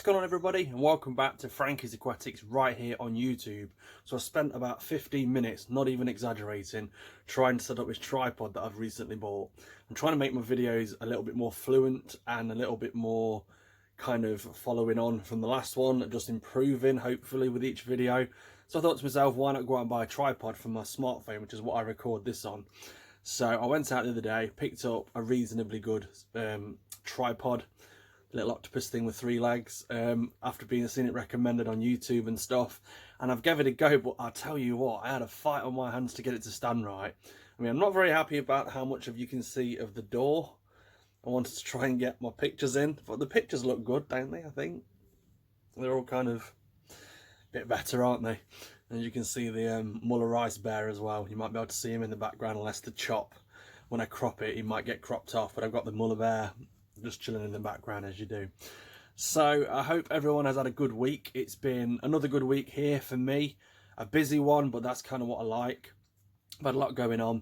What's going on, everybody, and welcome back to Frankie'S Aquatics right here on YouTube. So I spent about 15 minutes, not even exaggerating, trying to set up this tripod that I've recently bought. I'm trying to make my videos a little bit more fluent and a little bit more kind of following on from the last one, just improving hopefully with each video. So I thought to myself, why not go out and buy a tripod for my smartphone, which is what I record this on. So I went out the other day, picked up a reasonably good tripod, little octopus thing with 3 legs, after seeing it recommended on YouTube and stuff, and I've given it a go. But I'll tell you what, I had a fight on my hands to get it to stand right. I mean, I'm not very happy about how much of you can see of the door. I wanted to try and get my pictures in, but the pictures look good, don't they? I think they're all kind of a bit better, aren't they? And you can see the Muller rice bear as well. You might be able to see him in the background, unless the chop, when I crop it, he might get cropped off, but I've got the Muller bear just chilling in the background, as you do. So I hope everyone has had a good week. It's been another good week here for me, a busy one, but that's kind of what I like. I've had a lot going on.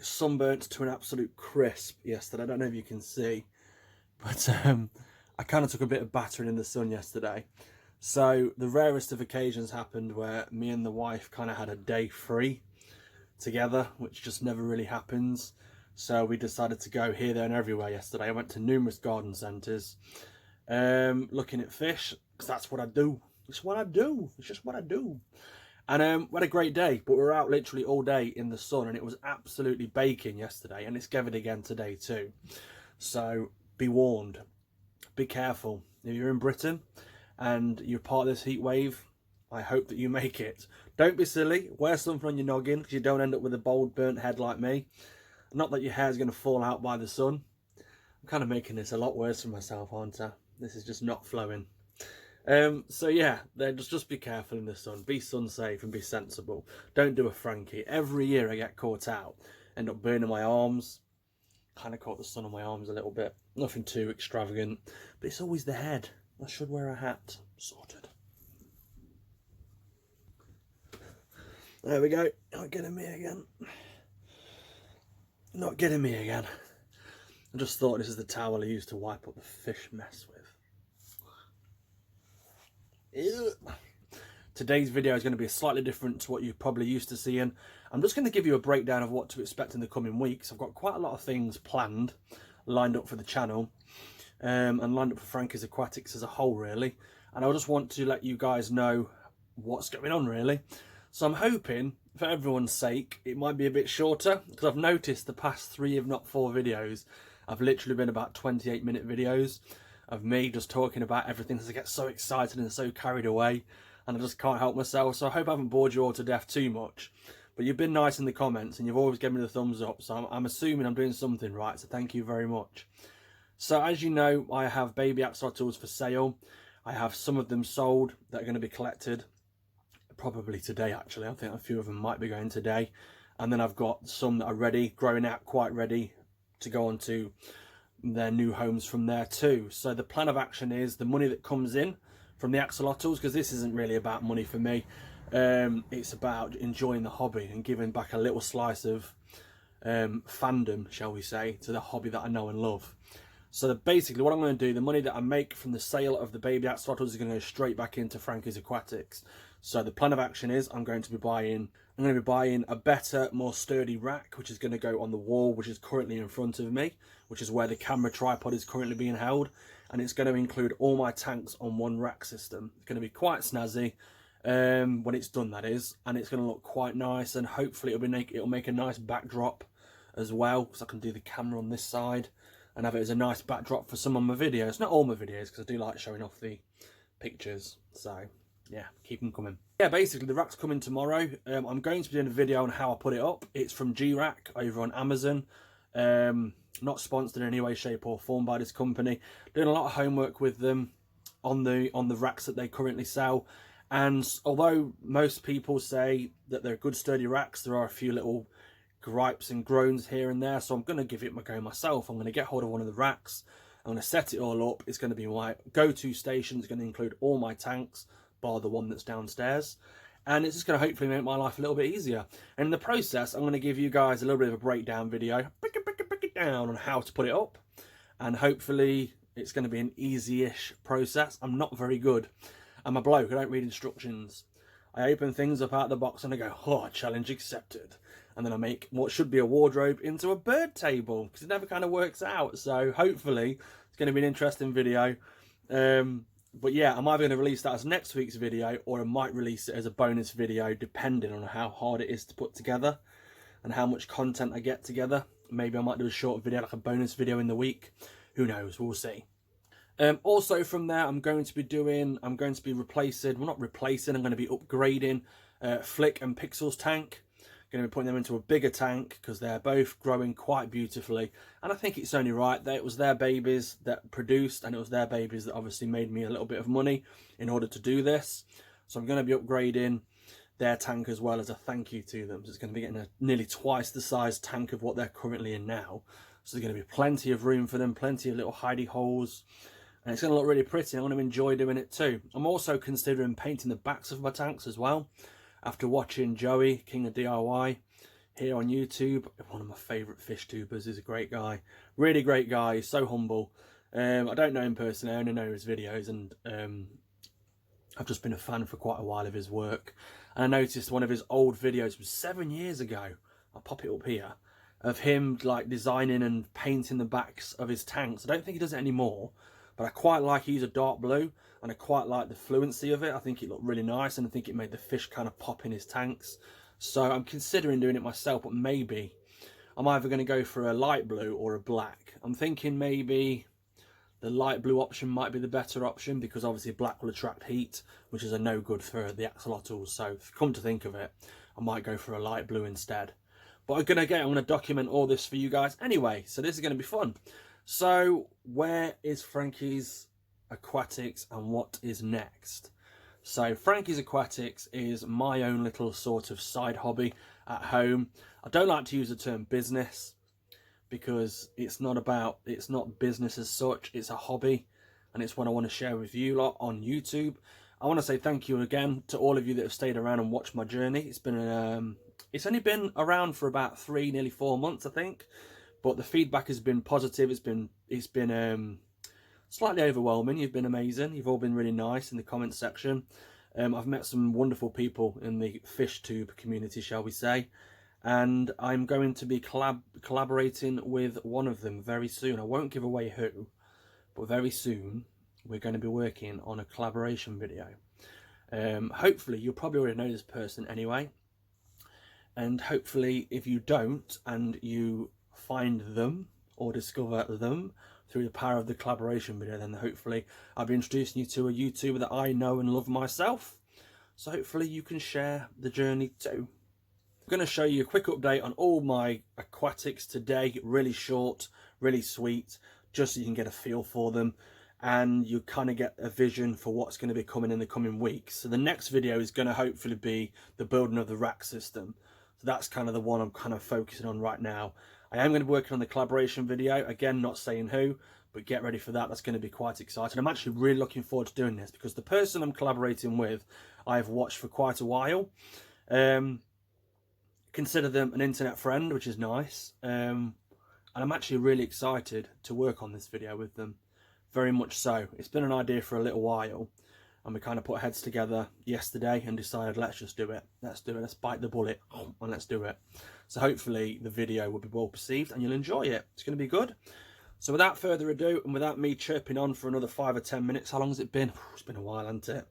Sunburnt to an absolute crisp yesterday. I don't know if you can see, but I kind of took a bit of battering in the sun yesterday. So the rarest of occasions happened where me and the wife kind of had a day free together, which just never really happens. So we decided to go here, there and everywhere yesterday. I went to numerous garden centres, looking at fish, because that's what I do. It's what I do. It's just what I do. And we had a great day, but we were out literally all day in the sun, and it was absolutely baking yesterday, and it's gathered again today too. So be warned, be careful. If you're in Britain and you're part of this heat wave, I hope that you make it. Don't be silly. Wear something on your noggin, because you don't end up with a bald, burnt head like me. Not that your hair is going to fall out by the sun. I'm kind of making this a lot worse for myself, aren't I? This is just not flowing. So yeah, just be careful in the sun. Be sun safe and be sensible. Don't do a Frankie. Every year I get caught out. End up burning my arms. Kind of caught the sun on my arms a little bit. Nothing too extravagant. But it's always the head. I should wear a hat. Sorted. There we go. Not getting me again. Not getting me again. I just thought this is the towel I used to wipe up the fish mess with. Ew. Today's video is going to be slightly different to what you're probably used to seeing. I'm just going to give you a breakdown of what to expect in the coming weeks. I've got quite a lot of things planned, lined up for the channel, and lined up for Frankie'S Aquatics as a whole, really. And I just want to let you guys know what's going on, really. So I'm hoping, for everyone's sake, it might be a bit shorter, because I've noticed the past 3, if not 4 videos, I've literally been about 28-minute videos of me just talking about everything, because I get so excited and so carried away, and I just can't help myself. So I hope I haven't bored you all to death too much. But you've been nice in the comments, and you've always given me the thumbs up, so I'm assuming I'm doing something right, so thank you very much. So as you know, I have baby axolotls for sale. I have some of them sold that are going to be collected. Probably today, actually. I think a few of them might be going today. And then I've got some that are ready, growing out, quite ready to go on to their new homes from there too. So the plan of action is the money that comes in from the axolotls, because this isn't really about money for me. It's about enjoying the hobby and giving back a little slice of fandom, shall we say, to the hobby that I know and love. So basically what I'm going to do, the money that I make from the sale of the baby axolotls is going to go straight back into Frankie'S Aquatics. So the plan of action is I'm going to be buying a better, more sturdy rack, which is going to go on the wall, which is currently in front of me, which is where the camera tripod is currently being held. And it's going to include all my tanks on one rack system. It's going to be quite snazzy when it's done, that is. And it's going to look quite nice, and hopefully it'll make a nice backdrop as well, because I can do the camera on this side and have it as a nice backdrop for some of my videos. Not all my videos, because I do like showing off the pictures. So yeah, keep them coming. Yeah, basically the rack's coming tomorrow. I'm going to be doing a video on how I put it up. It's from G-Rack over on Amazon. Not sponsored in any way, shape or form by this company. Doing a lot of homework with them on the racks that they currently sell. And although most people say that they're good sturdy racks, there are a few little gripes and groans here and there. So I'm going to give it a go myself. I'm going to get hold of one of the racks. I'm going to set it all up. It's going to be my go-to station. It's going to include all my tanks, bar the one that's downstairs, and it's just going to hopefully make my life a little bit easier. And in the process, I'm going to give you guys a little bit of a breakdown video, break it down on how to put it up, and hopefully it's going to be an easy-ish process. I'm not very good. I'm a bloke, I don't read instructions. I open things up out of the box and I go, oh, challenge accepted. And then I make what should be a wardrobe into a bird table, because it never kind of works out. So hopefully it's going to be an interesting video. But yeah, I'm either going to release that as next week's video, or I might release it as a bonus video, depending on how hard it is to put together and how much content I get together. Maybe I might do a short video, like a bonus video in the week. Who knows? We'll see. Also from there, I'm going to be replacing, well, not replacing, I'm going to be upgrading Flick and Pixel's tank. Going to be putting them into a bigger tank because they're both growing quite beautifully, and I think it's only right that it was their babies that produced, and it was their babies that obviously made me a little bit of money in order to do this. So I'm going to be upgrading their tank as well as a thank you to them. So it's going to be getting a nearly twice the size tank of what they're currently in now. So there's going to be plenty of room for them, plenty of little hidey holes, and it's going to look really pretty. I'm going to enjoy doing it too. I'm also considering painting the backs of my tanks as well. After watching Joey, King of DIY, here on YouTube, one of my favourite fish tubers, he's a great guy. Really great guy, he's so humble. I don't know him personally, I only know his videos, and I've just been a fan for quite a while of his work. And I noticed one of his old videos was 7 years ago, I'll pop it up here, of him like designing and painting the backs of his tanks. I don't think he does it anymore, but I quite like he used a dark blue, and I quite like the fluency of it. I think it looked really nice, and I think it made the fish kind of pop in his tanks. So I'm considering doing it myself, but maybe I'm either going to go for a light blue or a black. I'm thinking maybe the light blue option might be the better option, because obviously black will attract heat, which is a no good for the axolotls. So come to think of it, I might go for a light blue instead. But I'm going to document all this for you guys anyway, so this is going to be fun. So where is Frankie's Aquatics and what is next? So Frankie's Aquatics is my own little sort of side hobby at home. I don't like to use the term business because it's not business as such, it's a hobby, and it's what I want to share with you lot on YouTube. I want to say thank you again to all of you that have stayed around and watched my journey. It's only been around for about 3, nearly 4 months, I think. But the feedback has been positive. It's been slightly overwhelming. You've been amazing. You've all been really nice in the comment section. I've met some wonderful people in the fish tube community, shall we say. And I'm going to be collaborating with one of them very soon. I won't give away who, but very soon we're going to be working on a collaboration video. Hopefully, you'll probably already know this person anyway. And hopefully, if you don't and you find them or discover them through the power of the collaboration video, then hopefully I'll be introducing you to a YouTuber that I know and love myself. So hopefully you can share the journey too. I'm going to show you a quick update on all my aquatics today. Really short, really sweet, just so you can get a feel for them and you kind of get a vision for what's going to be coming in the coming weeks. So the next video is going to hopefully be the building of the rack system. So that's kind of the one I'm kind of focusing on right now. I am going to be working on the collaboration video. Again, not saying who, but get ready for that. That's going to be quite exciting. I'm actually really looking forward to doing this because the person I'm collaborating with, I've watched for quite a while. Consider them an internet friend, which is nice. And I'm actually really excited to work on this video with them. Very much so. It's been an idea for a little while. And we kind of put heads together yesterday and decided, let's just do it. Let's do it. Let's bite the bullet and let's do it. So hopefully the video will be well perceived and you'll enjoy it. It's going to be good. So without further ado, and without me chirping on for another 5 or 10 minutes, how long has it been? It's been a while, hasn't it?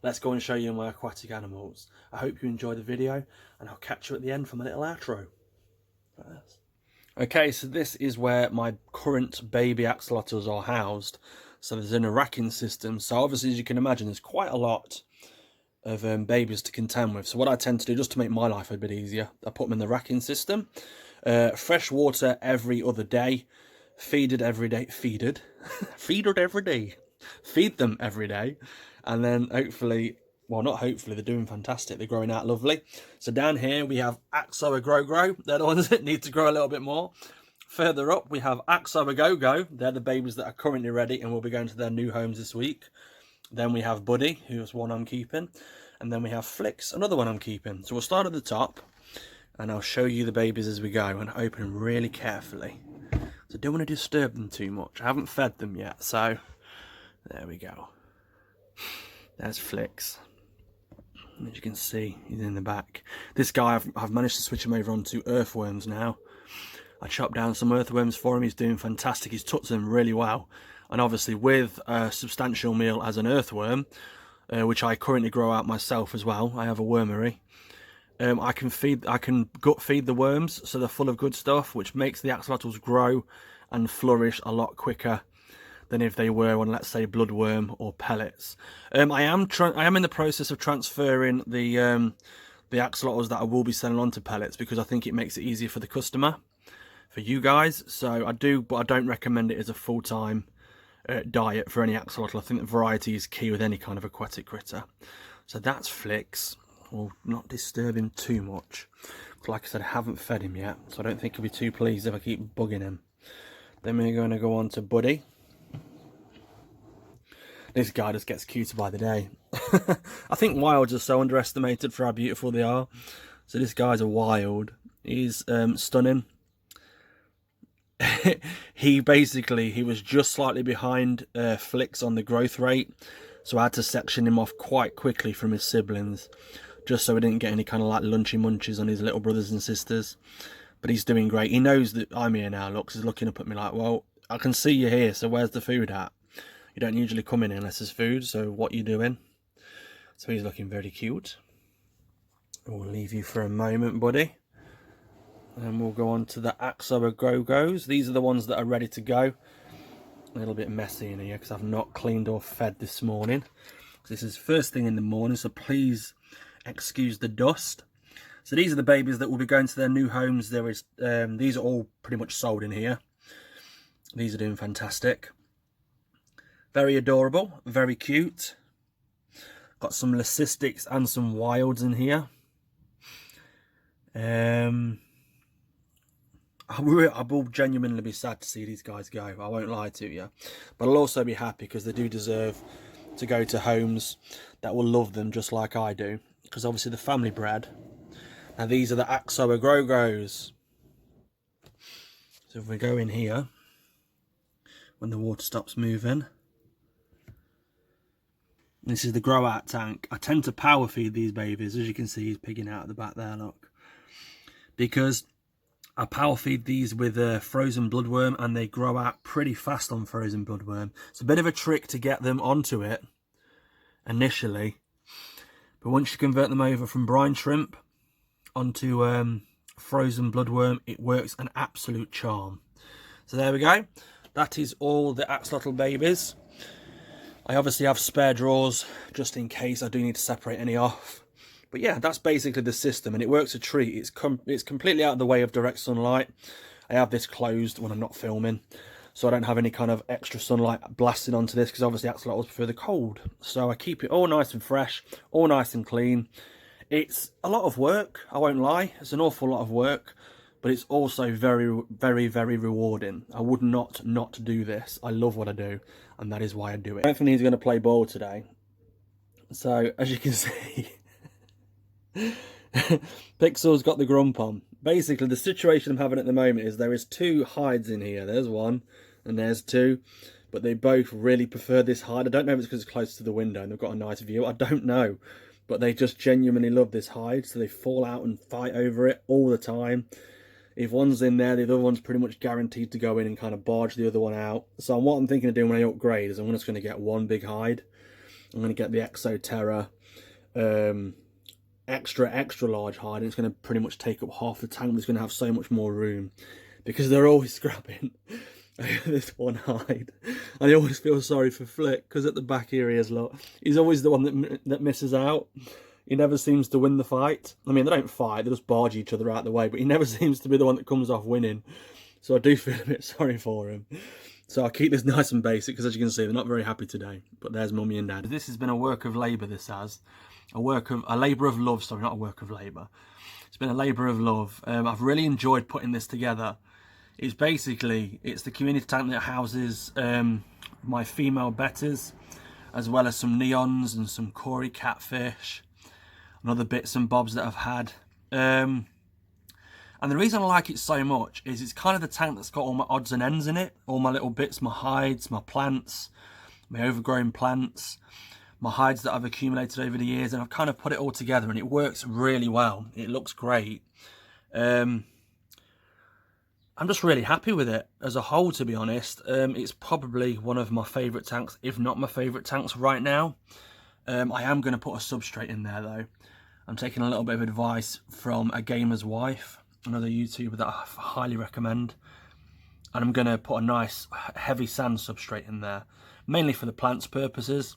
Let's go and show you my aquatic animals. I hope you enjoy the video and I'll catch you at the end for my little outro. Okay, so this is where my current baby axolotls are housed. So there's an racking system. So obviously, as you can imagine, there's quite a lot of babies to contend with. So what I tend to do, just to make my life a bit easier, I put them in the racking system. Fresh water every other day. Feeded every day. Feeded every day. Feed them every day. And then hopefully, well, not hopefully, they're doing fantastic. They're growing out lovely. So down here, we have Axo Grow. They're the ones that need to grow a little bit more. Further up, we have Axo Go. They're the babies that are currently ready and will be going to their new homes this week. Then we have Buddy, who's one I'm keeping. And then we have Flicks, another one I'm keeping. So we'll start at the top and I'll show you the babies as we go and open really carefully. So I don't want to disturb them too much. I haven't fed them yet, so there we go. There's Flicks. As you can see, he's in the back. This guy, I've managed to switch him over onto Earthworms now. I chopped down some Earthworms for him. He's doing fantastic. He's touched them really well. And obviously with a substantial meal as an earthworm, which I currently grow out myself as well. I have a wormery. I can gut feed the worms, so they're full of good stuff, which makes the axolotls grow and flourish a lot quicker than if they were on, let's say, bloodworm or pellets. I am in the process of transferring the axolotls that I will be selling on to pellets, because I think it makes it easier for the customer, for you guys. So I do, but I don't recommend it as a full-time diet for any axolotl. I think that variety is key with any kind of aquatic critter. So that's Flicks. We'll not disturb him too much. Like I said, I haven't fed him yet, so I don't think he'll be too pleased if I keep bugging him. Then we're going to go on to Buddy. This guy just gets cuter by the day. I think wilds are so underestimated for how beautiful they are. So this guy's a wild. He's stunning. He was just slightly behind Flicks on the growth rate. So I had to section him off quite quickly from his siblings, just so he didn't get any kind of like lunchy munchies on his little brothers and sisters. But he's doing great. He knows that I'm here now. Looks, he's looking up at me like, well, I can see you here, so where's the food at? You don't usually come in unless there's food, so what are you doing? So he's looking very cute. We'll leave you for a moment, Buddy. And we'll go on to the Axolotls. These are the ones that are ready to go. A little bit messy in here because I've not cleaned or fed this morning. This is first thing in the morning, so please excuse the dust. So these are the babies that will be going to their new homes. These are all pretty much sold in here. These are doing fantastic. Very adorable, very cute. Got some leucistics and some wilds in here. I will genuinely be sad to see these guys go. I won't lie to you. But I'll also be happy because they do deserve to go to homes that will love them just like I do. Because obviously the family bred. Now these are the Axolotls. So if we go in here, when the water stops moving. This is the grow out tank. I tend to power feed these babies. As you can see, he's pigging out at the back there, look. Because I power feed these with frozen bloodworm and they grow out pretty fast on frozen bloodworm. It's a bit of a trick to get them onto it initially. But once you convert them over from brine shrimp onto frozen bloodworm, it works an absolute charm. So there we go. That is all the axolotl babies. I obviously have spare drawers just in case I do need to separate any off. But yeah, that's basically the system, and it works a treat. It's completely out of the way of direct sunlight. I have this closed when I'm not filming, so I don't have any kind of extra sunlight blasting onto this, because obviously axolotls prefer the cold. So I keep it all nice and fresh, all nice and clean. It's a lot of work, I won't lie. It's an awful lot of work, but it's also very, very, very rewarding. I would not do this. I love what I do, and that is why I do it. I don't think he's going to play ball today. So, as you can see, Pixel's got the grump on. Basically, the situation I'm having at the moment is there is two hides in here. There's one, and there's two. But they both really prefer this hide. I don't know if it's because it's close to the window and they've got a nice view. I don't know. But they just genuinely love this hide, so they fall out and fight over it all the time. If one's in there, the other one's pretty much guaranteed to go in and kind of barge the other one out. So what I'm thinking of doing when I upgrade is I'm just going to get one big hide. I'm going to get the Exoterra extra large hide, and it's going to pretty much take up half the tank, but it's going to have so much more room because they're always scrapping over this one hide. And I always feel sorry for Flick because at the back here he is, look, he's always the one that misses out. He never seems to win the fight. I mean, they don't fight, they just barge each other out of the way, but he never seems to be the one that comes off winning. So I do feel a bit sorry for him. So I'll keep this nice and basic because, as you can see, they're not very happy today. But there's Mummy and Dad. This has been a work of labour, this has. A labour of love, sorry, not a work of labour. It's been a labour of love. I've really enjoyed putting this together. It's the community tank that houses my female betters, as well as some neons and some Cory catfish and other bits and bobs that I've had. And And the reason I like it so much is it's kind of the tank that's got all my odds and ends in it. All my little bits, my hides, my plants, my overgrown plants, my hides that I've accumulated over the years. And I've kind of put it all together and it works really well. It looks great. I'm just really happy with it as a whole, to be honest. It's probably one of my favourite tanks, if not my favourite tanks right now. I am going to put a substrate in there though. I'm taking a little bit of advice from a gamer's wife, another YouTuber that I highly recommend. And I'm going to put a nice heavy sand substrate in there, mainly for the plants purposes.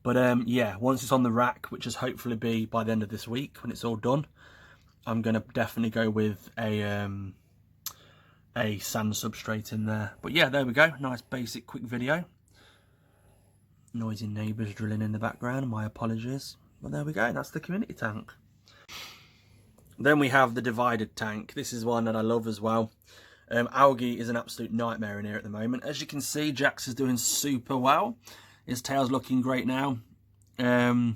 But yeah, once it's on the rack, which is hopefully be by the end of this week when it's all done, I'm going to definitely go with a sand substrate in there. But yeah, there we go. Nice basic quick video. Noisy neighbours drilling in the background, my apologies. But there we go, that's the community tank. Then we have the divided tank. This is one that I love as well. Algae is an absolute nightmare in here at the moment. As you can see, Jax is doing super well. His tail's looking great now. I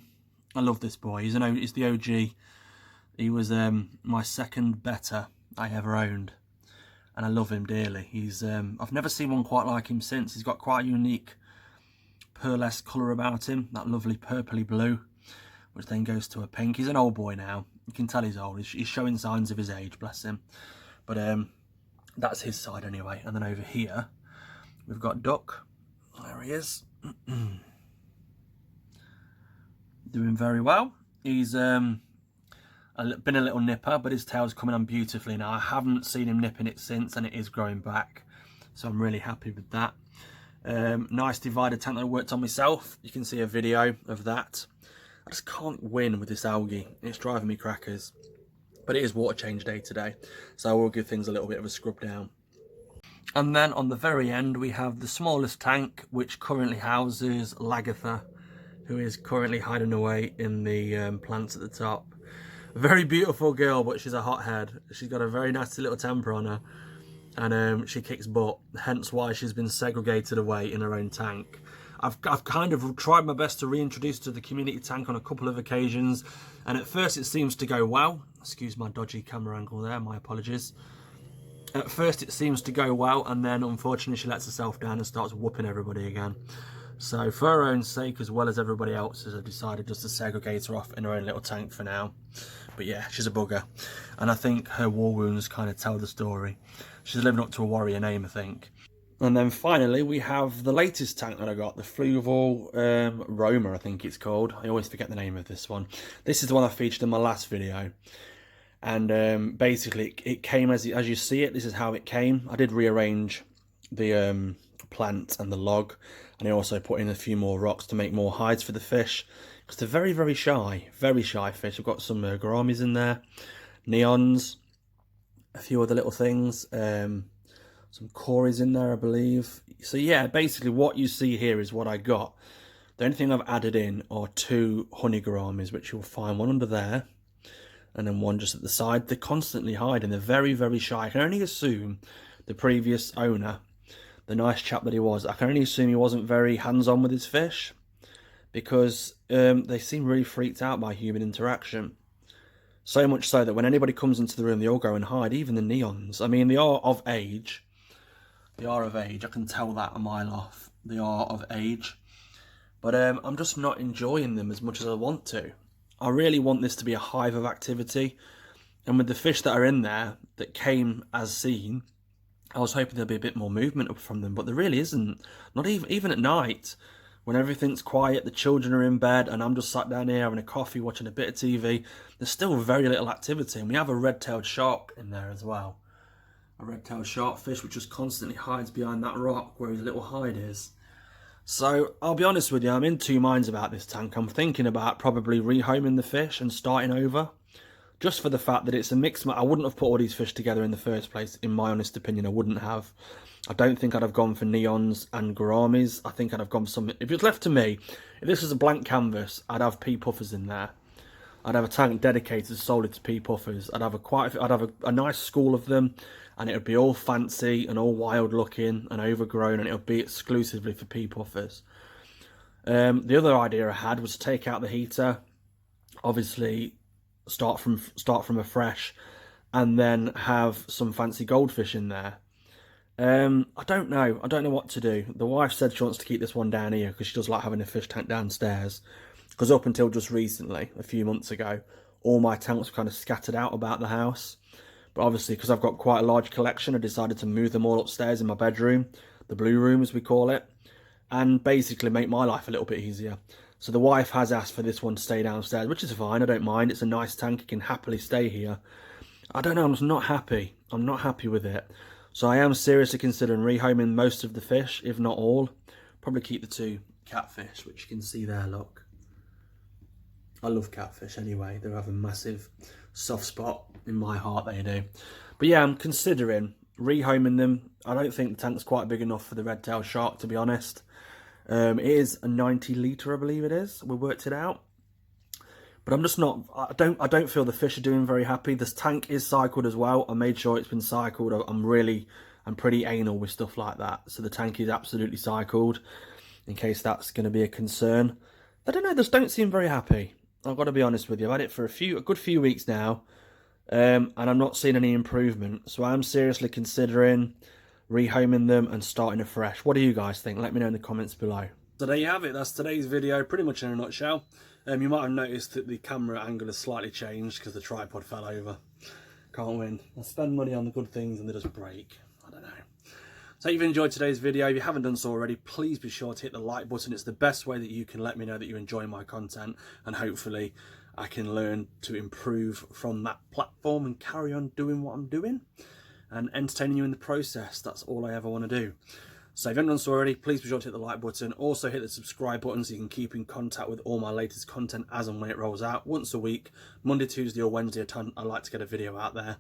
love this boy. He's the OG. He was my second better I ever owned. And I love him dearly. He's I've never seen one quite like him since. He's got quite a unique pearlesque colour about him. That lovely purpley blue, which then goes to a pink. He's an old boy now. You can tell he's old. He's showing signs of his age, bless him. But that's his side anyway. And then over here, we've got Duck. There he is. Doing very well. He's been a little nipper, but his tail's coming on beautifully now. I haven't seen him nipping it since, and it is growing back. So I'm really happy with that. Nice divider tank that I worked on myself. You can see a video of that. I just can't win with this algae. It's driving me crackers. But it is water change day today, so I will give things a little bit of a scrub down. And then on the very end we have the smallest tank, which currently houses Lagatha, who is currently hiding away in the plants at the top. A very beautiful girl, but she's a hothead. She's got a very nasty little temper on her, and she kicks butt, hence why she's been segregated away in her own tank. I've kind of tried my best to reintroduce her to the community tank on a couple of occasions, and at first it seems to go well. Excuse my dodgy camera angle there, my apologies. At first it seems to go well, and then unfortunately she lets herself down and starts whooping everybody again. So for her own sake, as well as everybody else's, I've decided just to segregate her off in her own little tank for now. But yeah, she's a bugger, and I think her war wounds kind of tell the story. She's living up to a warrior name, I think. And then finally, we have the latest tank that I got, the Fluval Roma, I think it's called. I always forget the name of this one. This is the one I featured in my last video. And basically, it came as you see it. This is how it came. I did rearrange the plant and the log. And I also put in a few more rocks to make more hides for the fish. Because they're very, very shy fish. I've got some gouramis in there, neons, a few other little things. Some cories in there, I believe. So yeah, basically what you see here is what I got. The only thing I've added in are 2 honey gouramis, which you'll find one under there, and then one just at the side. They're constantly hiding. They're very, very shy. I can only assume the previous owner, the nice chap that he was, I can only assume he wasn't very hands-on with his fish, because they seem really freaked out by human interaction. So much so that when anybody comes into the room, they all go and hide, even the neons. I mean, they are of age. They are of age. I can tell that a mile off. They are of age. But I'm just not enjoying them as much as I want to. I really want this to be a hive of activity. And with the fish that are in there that came as seen, I was hoping there'd be a bit more movement up from them. But there really isn't. Not even at night, when everything's quiet, the children are in bed, and I'm just sat down here having a coffee, watching a bit of TV. There's still very little activity. And we have a red-tailed shark in there as well. A red-tailed sharkfish which just constantly hides behind that rock where his little hide is. So I'll be honest with you, I'm in 2 minds about this tank. I'm thinking about probably rehoming the fish and starting over, just for the fact that it's a mix. I wouldn't have put all these fish together in the first place, in my honest opinion. I wouldn't have. I don't think I'd have gone for neons and gouramis. I think I'd have gone for something. If it's left to me, if this was a blank canvas, I'd have pea puffers in there. I'd have a tank dedicated solely to pea puffers. I'd have a nice school of them, and it would be all fancy and all wild looking and overgrown, and it would be exclusively for pea puffers. The other idea I had was to take out the heater, obviously start from afresh, and then have some fancy goldfish in there. I don't know what to do. The wife said she wants to keep this one down here because she does like having a fish tank downstairs, because up until just recently, a few months ago, all my tanks were kind of scattered out about the house. But obviously, because I've got quite a large collection, I decided to move them all upstairs in my bedroom, the blue room as we call it, and basically make my life a little bit easier. So the wife has asked for this one to stay downstairs, which is fine, I don't mind. It's a nice tank, it can happily stay here. I don't know, I'm just not happy. I'm not happy with it. So I am seriously considering rehoming most of the fish, if not all. Probably keep the 2 catfish, which you can see there, look. I love catfish anyway. They have a massive soft spot in my heart, they do. But yeah, I'm considering rehoming them. I don't think the tank's quite big enough for the red-tailed shark, to be honest. It is a 90 litre, I believe it is. We worked it out. But I'm just not, I don't feel the fish are doing very happy. This tank is cycled as well. I made sure it's been cycled. I'm pretty anal with stuff like that. So the tank is absolutely cycled, in case that's going to be a concern. I don't know, they just don't seem very happy. I've got to be honest with you. I've had it for a good few weeks now, and I'm not seeing any improvement. So I'm seriously considering rehoming them and starting afresh. What do you guys think? Let me know in the comments below. So there you have it. That's today's video, pretty much in a nutshell. You might have noticed that the camera angle has slightly changed because the tripod fell over. Can't win. I spend money on the good things and they just break. I don't know. So if you've enjoyed today's video, if you haven't done so already, please be sure to hit the like button. It's the best way that you can let me know that you enjoy my content, and hopefully I can learn to improve from that platform and carry on doing what I'm doing and entertaining you in the process. That's all I ever want to do. So if you haven't done so already, please be sure to hit the like button. Also hit the subscribe button so you can keep in contact with all my latest content as and when it rolls out. Once a week, Monday, Tuesday or Wednesday, I like to get a video out there.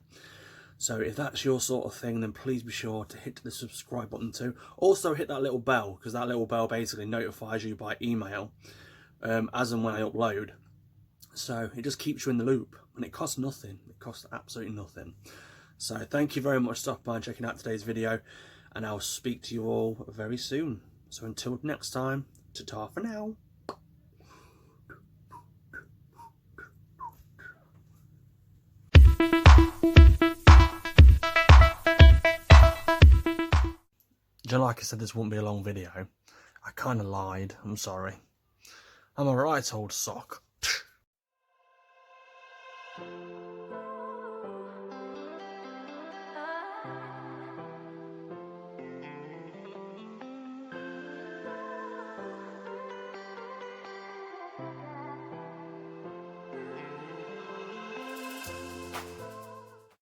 So if that's your sort of thing, then please be sure to hit the subscribe button too. Also hit that little bell, because that little bell basically notifies you by email as and when I upload. So it just keeps you in the loop, and it costs nothing. It costs absolutely nothing. So thank you very much for stopping by and checking out today's video, and I'll speak to you all very soon. So until next time, ta-ta for now. Like I said, this wouldn't be a long video. I kind of lied. I'm sorry. I'm a right old sock.